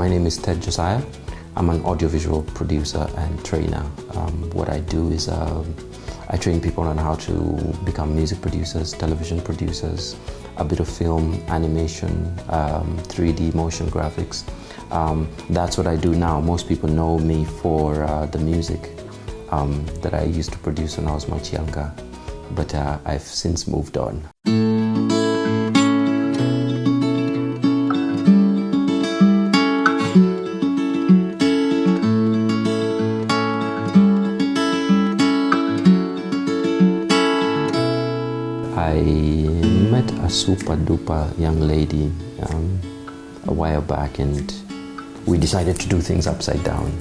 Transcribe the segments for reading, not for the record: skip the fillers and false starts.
My name is Josiah. I'm an audiovisual producer and trainer. What I do is I train people on how to become music producers, television producers, a bit of film, animation, 3D motion graphics. That's what I do now. Most people know me for the music that I used to produce when I was much younger, but I've since moved on. I met a super duper young lady a while back, and we decided to do things upside down.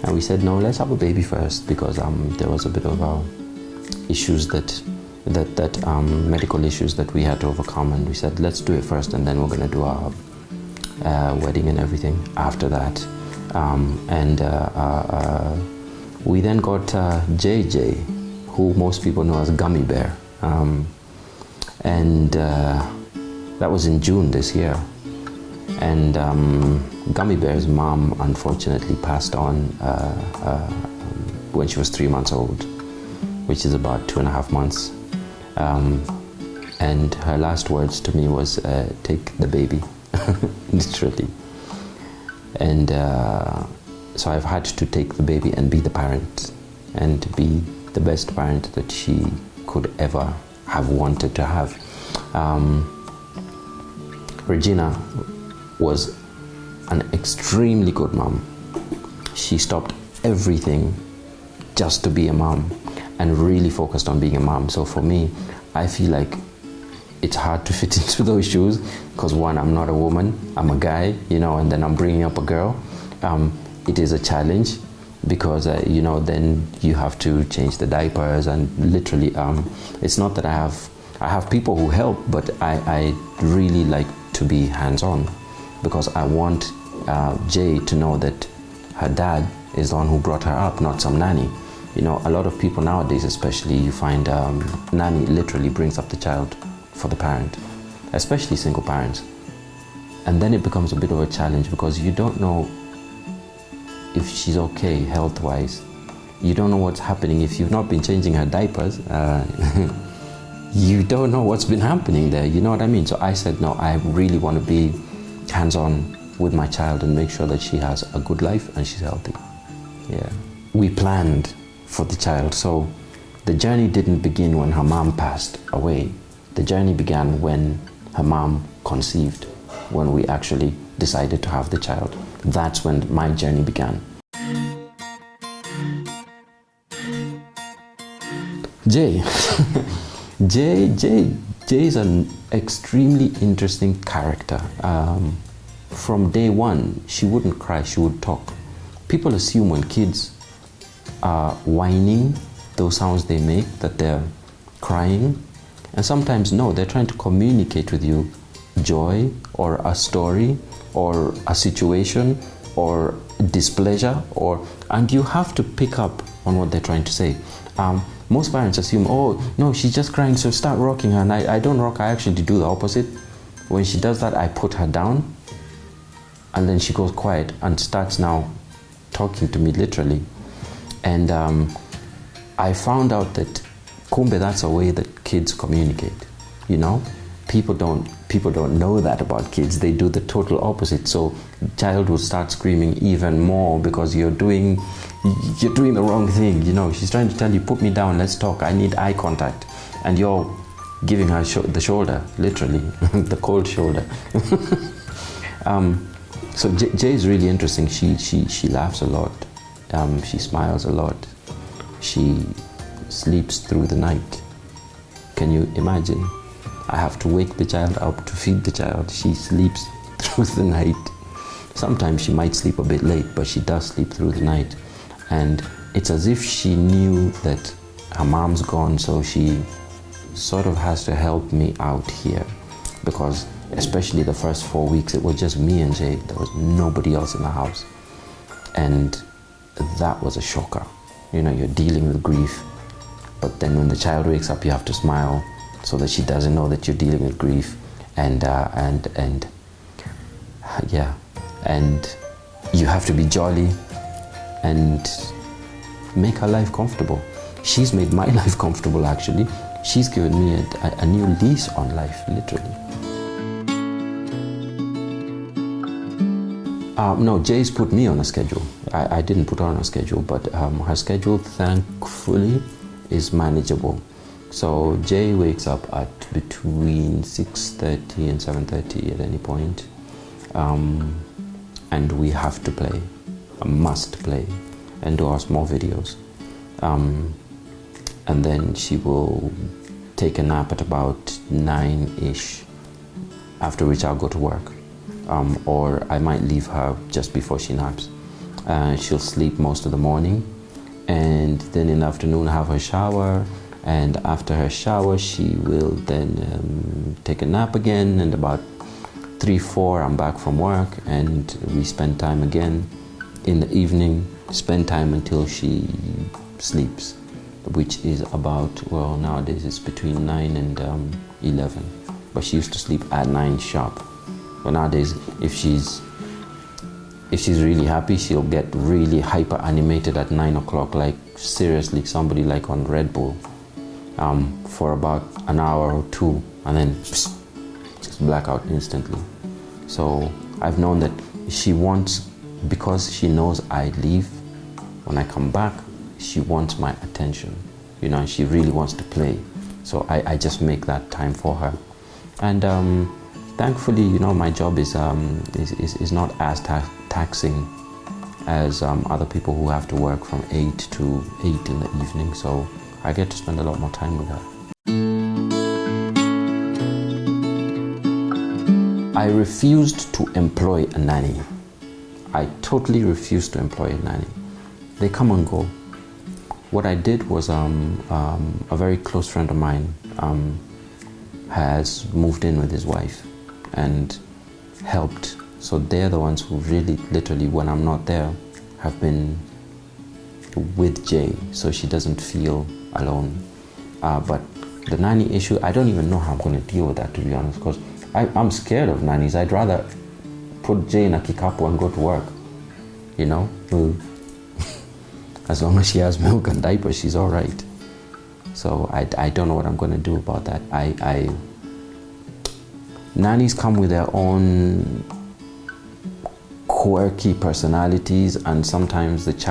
And we said, no, let's have a baby first, because there was a bit of issues medical issues that we had to overcome, and we said, let's do it first, and then we're going to do our wedding and everything after that. We then got JJ, who most people know as Gummy Bear. That was in June this year. And Gummy Bear's mom unfortunately passed on when she was 3 months old, which is about 2.5 months. And her last words to me was, take the baby, literally. And so I've had to take the baby and be the parent, and to be the best parent that she could ever have wanted to have. Regina was an extremely good mom. She stopped everything just to be a mom and really focused on being a mom. So for me, I feel like it's hard to fit into those shoes, because one, I'm not a woman, I'm a guy, and then I'm bringing up a girl. It is a challenge, because then you have to change the diapers, and literally it's not that I have people who help, but I really like to be hands-on, because I want Jay to know that her dad is the one who brought her up, not some nanny. A lot of people nowadays, especially, you find nanny literally brings up the child for the parent, especially single parents. And then it becomes a bit of a challenge, because you don't know if she's okay health-wise. You don't know what's happening if you've not been changing her diapers. You don't know what's been happening there, you know what I mean? So I said, no, I really want to be hands-on with my child and make sure that she has a good life and she's healthy. Yeah. We planned for the child, so the journey didn't begin when her mom passed away. The journey began when her mom conceived, when we actually decided to have the child. That's when my journey began. Jay. Jay is an extremely interesting character. From day one, she wouldn't cry, she would talk. People assume when kids are whining, those sounds they make, that they're crying. And sometimes no, they're trying to communicate with you joy, or a story, or a situation, or displeasure, and you have to pick up on what they're trying to say. Most parents assume, oh no, she's just crying, so start rocking her. And I don't rock, I actually do the opposite. When she does that, I put her down, and then she goes quiet and starts now talking to me literally. And I found out that kumbe, that's a way that kids communicate. People don't know that about kids. They do the total opposite. So the child will start screaming even more because you're doing the wrong thing. She's trying to tell you, put me down, let's talk, I need eye contact, and you're giving her the shoulder, literally, the cold shoulder. So Jay is really interesting. She laughs a lot. She smiles a lot. She sleeps through the night. Can you imagine? I have to wake the child up to feed the child. She sleeps through the night. Sometimes she might sleep a bit late, but she does sleep through the night. And it's as if she knew that her mom's gone, so she sort of has to help me out here. Because especially the first 4 weeks, it was just me and Jay. There was nobody else in the house. And that was a shocker. You're dealing with grief, but then when the child wakes up, you have to smile so that she doesn't know that you're dealing with grief. And and you have to be jolly and make her life comfortable. She's made my life comfortable, actually. She's given me a new lease on life, literally. No, Jay's put me on a schedule. I didn't put her on a schedule, but her schedule, thankfully, is manageable. So Jay wakes up at between 6:30 and 7:30 at any point. And we have to play, must play, and do our small videos. And then she will take a nap at about 9-ish, after which I'll go to work. Or I might leave her just before she naps. She'll sleep most of the morning, and then in the afternoon have her shower, and after her shower she will then take a nap again, and about 3-4 I'm back from work, and we spend time again in the evening, spend time until she sleeps, which is about, well, nowadays it's between 9 and 11, but she used to sleep at 9 sharp. But nowadays, if she's really happy, she'll get really hyper animated at 9 o'clock, like seriously, somebody like on Red Bull, for about an hour or two, and then just black out instantly. So I've known that she wants, because she knows I leave, when I come back, she wants my attention, you know, and she really wants to play. So I just make that time for her. And thankfully, you know, my job is not as taxing as other people who have to work from 8 to 8 in the evening. So I get to spend a lot more time with her. I refused to employ a nanny. I totally refused to employ a nanny. They come and go. What I did was a very close friend of mine has moved in with his wife and helped. So they're the ones who really, literally, when I'm not there, have been with Jay, so she doesn't feel alone. But the nanny issue, I don't even know how I'm going to deal with that, to be honest, because I'm scared of nannies. I'd rather put Jay in a kikapu and go to work, you know? As long as she has milk and diapers, she's all right. So I don't know what I'm going to do about that. Nannies come with their own quirky personalities, and sometimes it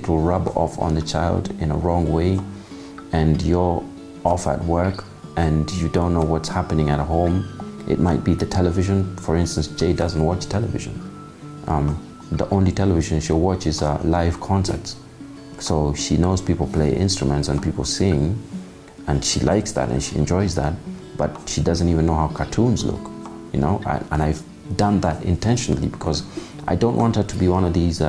will rub off on the child in a wrong way, and you're off at work and you don't know what's happening at home. It might be the television. For instance, Jay doesn't watch television. The only television she'll watch is live concerts. So she knows people play instruments and people sing, and she likes that and she enjoys that, but she doesn't even know how cartoons look, you know? And I've done that intentionally because I don't want her to be one of these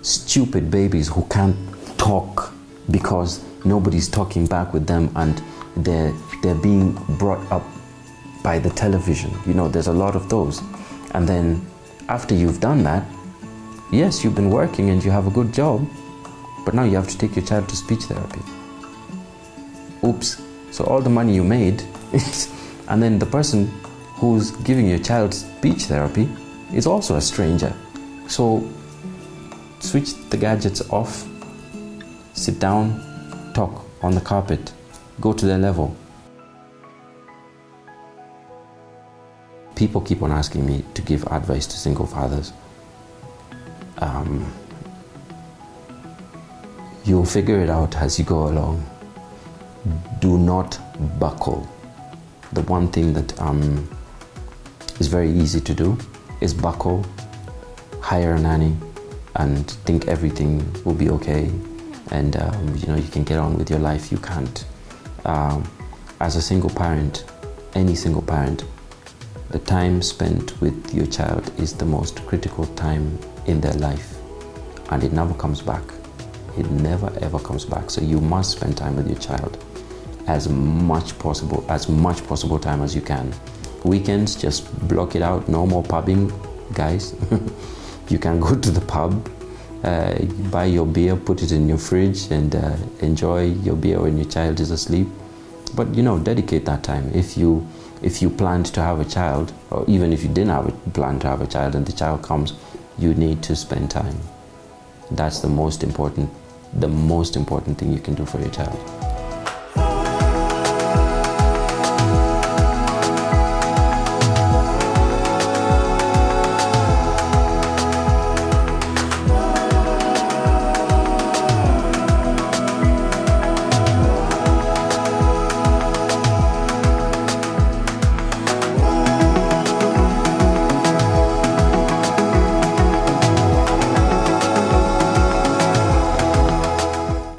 stupid babies who can't talk because nobody's talking back with them and they're being brought up by the television. You know, there's a lot of those. And then after you've done that, yes, you've been working and you have a good job, but now you have to take your child to speech therapy. Oops. So all the money you made, and then the person who's giving your child speech therapy is also a stranger. So switch the gadgets off, sit down, talk on the carpet, go to their level. People keep on asking me to give advice to single fathers. You'll figure it out as you go along. Do not buckle. The one thing that is very easy to do is buckle, hire a nanny, and think everything will be okay, and you know, you can get on with your life. You can't. As a single parent, any single parent, the time spent with your child is the most critical time in their life, and it never comes back. It never ever comes back. So you must spend time with your child as much possible time as you can. Weekends, just block it out. No more pubbing, guys. You can go to the pub, buy your beer, put it in your fridge, and enjoy your beer when your child is asleep. But you know, dedicate that time. If you If you planned to have a child, or even if you didn't have a plan to have a child and the child comes, you need to spend time. That's the most important thing you can do for your child.